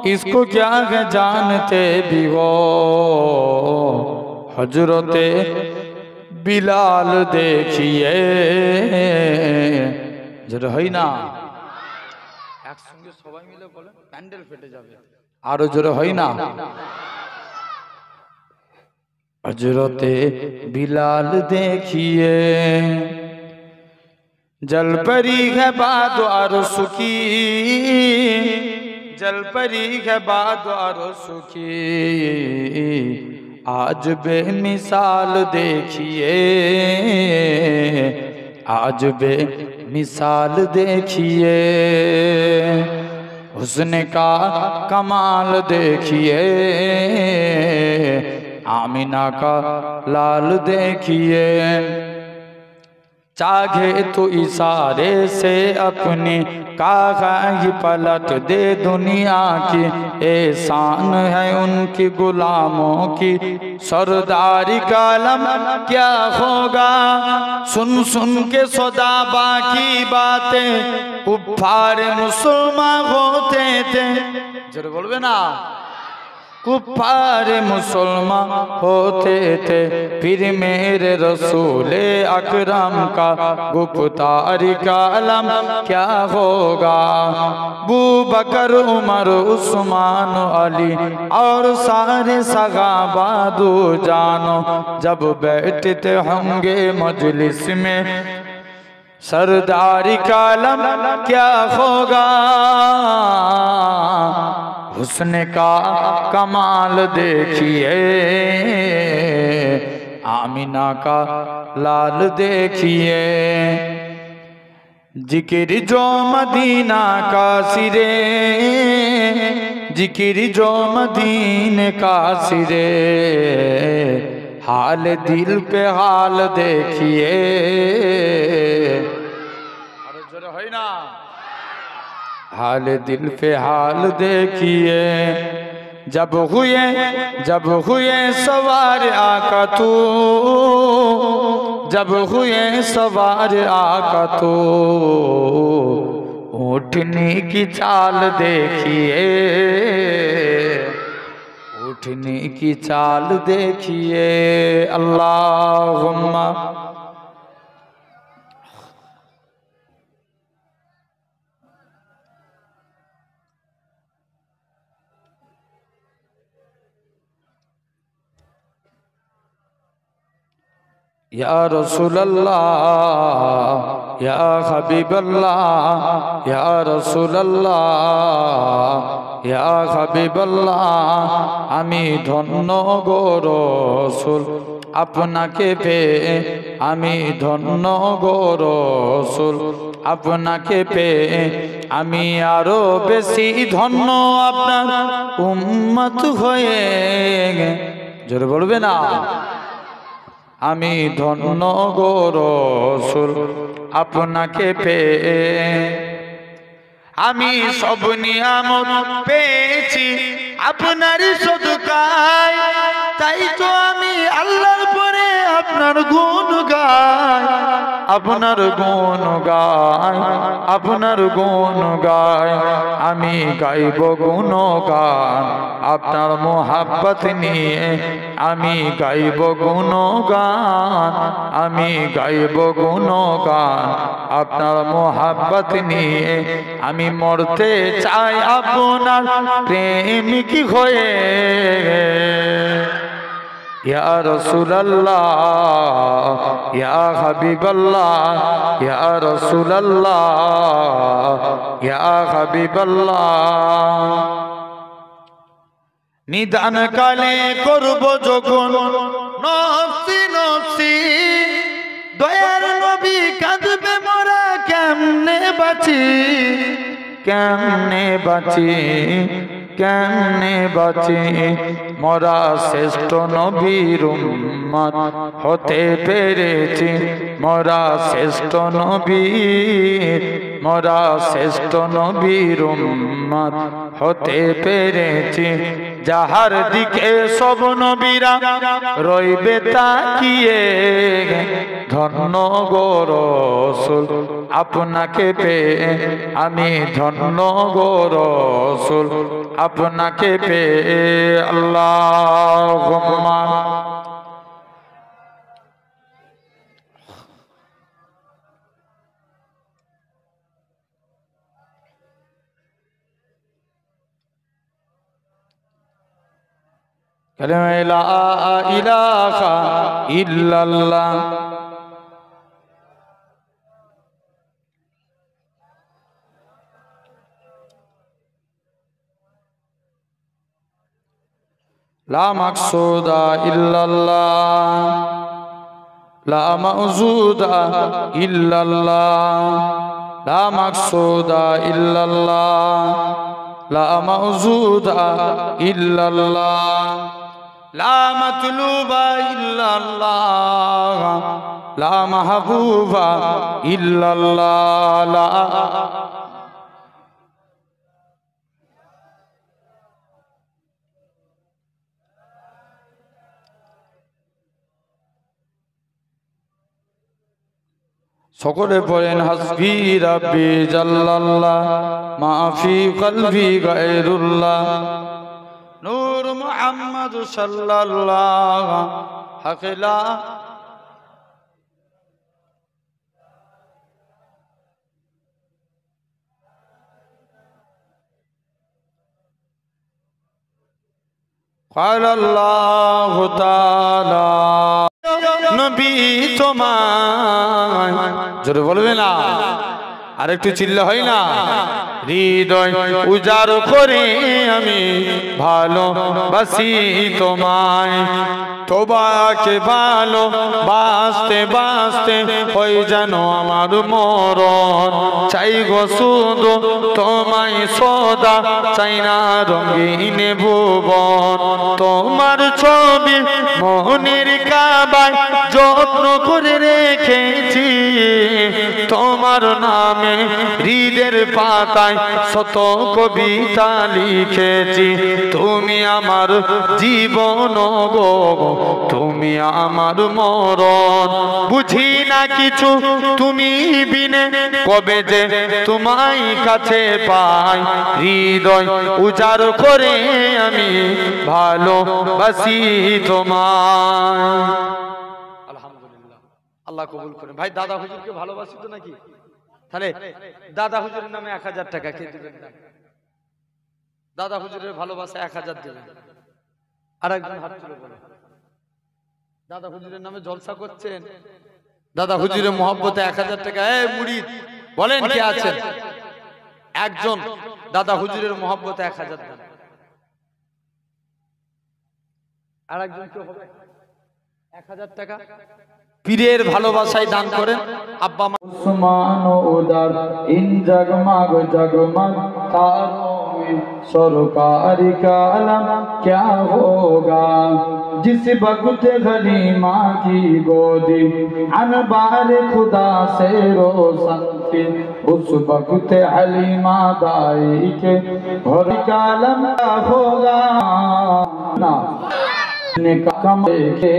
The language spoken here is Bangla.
इसको क्या है जानते भी हो, हजरते बिलाल देखिए। যেটা হয় না একসঙ্গে সবাই মিলে বলেন, প্যান্ডেল ফেটে যাবে। আরো জোরে হয় না, हजरते बिलाल देखिए। जल परी है बाद अरस की, जल परी है बाद अरस की, आज बेमिसाल देखिए, आज बेमिसाल देखिए। हुस्न का कमाल देखिए, आमिना का लाल देखिए। चाहे तो इशारे से अपनी कागज़ पलट दे दुनिया की, एहसान है उनकी गुलामों की। सरदारी का आलम क्या होगा, सुन सुन के सदा बाकी बातें कुफ्फार मुसलमान होते थे। जरा बोलबे ना, कुफ्फार मुसलमान होते थे, फिर मेरे रसूले अकरम का गुफ्तारी का आलम क्या होगा। अबू बकर उमर उस्मान अली और सारे सहाबा दो जानो, जब बैठते होंगे मजलिस में, सरदारी का आलम क्या होगा। हुस्न का कमाल देखिए, आमिना का लाल देखिए। जिक्र जो मदीना का सिरे, जिक्र जो मदीने का सिरे, हाल दिल पे हाल देखिए। अरे जरा है ना, हाल दिल पे हाल देखिए। जब हुए सवार आका तू, जब हुए सवार आका तू, ऊँटनी की चाल देखिए, ऊँटनी की चाल देखिए। अल्लाहुम्मा या रसूल अल्लाह, या हबीब अल्लाह, या रसूल अल्लाह, या हबीब अल्लाह। आमी धन्य गो रसूल आपनाके पेये, आमी धन्य गो रसूल आपनाके पेये। आमी आरो बेशी धन्य आपनार उम्मत होये। जोरे बोलबे ना, आमी धन्य गो रसूल आपनाके पेये। आमी सब नियामत पेয়েছি আপনার সদকায়, তাই তো আমি আল্লাহর পরে আপনার গুণ গাই, আপনার গুণ গাই, আপনার গুণ গাই। আমি গাইব গুণগান আপনার মোহাব্বত নিয়ে, আমি গাইব গুণগান, আমি গাইব গুণগান আপনার মোহাব্বত নিয়ে। আমি মরতে চাই আপনার প্রেমিক হয়ে। या रसूल अल्लाह, या हबीब अल्लाह, या रसूल अल्लाह, या हबीब अल्लाह। निदान काले करब যখন নফসি নফসি, দয়ার নবী কাঁদবে মোরা কেমনে বাঁচি, কেমনে বাঁচি, কেমনে বাঁচি। মোরা শ্রেষ্ঠ নবীর উম্মত হতে পেরেছি, মোরা শ্রেষ্ঠ নবীর, মোরা শ্রেষ্ঠ নবীর উম্মত হতে পেরেছি। যাহার দিকে সব নবীরা রইবে তাকিয়ে, ধন্য গো রসুল আপনাকে পেয়ে। আমি ধন্য গো রসুল আপনাকে পেয়ে। আল্লাহুম্মা কালিমা লা ইলাহা ইল্লাল্লাহ লা মাকসুদা ইল্লাল্লাহ লা মাউজুদা ইল্লাল্লাহ লা মাকসুদা ইল্লাল্লাহ লা মাউজুদা ইল্লাল্লাহ লা মাতলুবা ইল্লাল্লাহ লা মাহবুবা ইল্লাল্লাহ লা সকলে পড়েন হাসবি রাব্বি জাল্লাল্লাহ মা ফি কলবি গায়রুল্লাহ নূর মুহাম্মদ সাল্লাল্লাহু হাকিলা ক্বালাল্লাহু তাআলা নবী তোমায় জোরে বলবে না আর একটু চিল্লা হয় না হৃদয় উজাড় করে আমি ভালোবাসি তোমায় তোমাকে ভালো বাসতে বাসতে হয়ে যেন আমার মরণ চাই গো শুধু তোমায় সদা চাই না রঙিন ভুবন তোমার ছবি মনের কাবায় যত্ন করে রেখেছি তোমার নামে হৃদের পাতায় শত কবিতা লিখেছি তুমি আমার জীবন গো তুমি আমার মরণ বুঝি না কিছু তুমি বিনে কবে যে তোমায় কাছে পাই হৃদয় উজাড় করে আমি ভালোবাসি তোমায়। আলহামদুলিল্লাহ আল্লাহ কবুল করেন। ভাই দাদা হুজুরকে ভালোবাসি তো নাকি? তাহলে দাদা হুজুরের নামে 1000 টাকা কে দিবেন? দাদা হুজুরের ভালোবাসা 1000 দিবেন। আরেকজন হাত তুলে বলেন দাদা হুজুরের নামে জলসা করছেন, দাদা হুজুরের মহব্বতে 1000 টাকা। এই মুরিদ বলেন কে আছেন? একজন দাদা হুজুরের মহব্বতে 1000 দেন। আরেকজন কে হবে? 1000 টাকা পীরের ভালোবাসায় দান করেন। আব্বা উসমান উদার ইন জগমগ জগমগ তাरों में सरकारी का आलम क्या होगा जिस वक्त गनीमा की गोदी अनबार खुदा से रोशन थी उस वक्त हलीमा दाई के घर का आलम क्या होगा ना ने कम के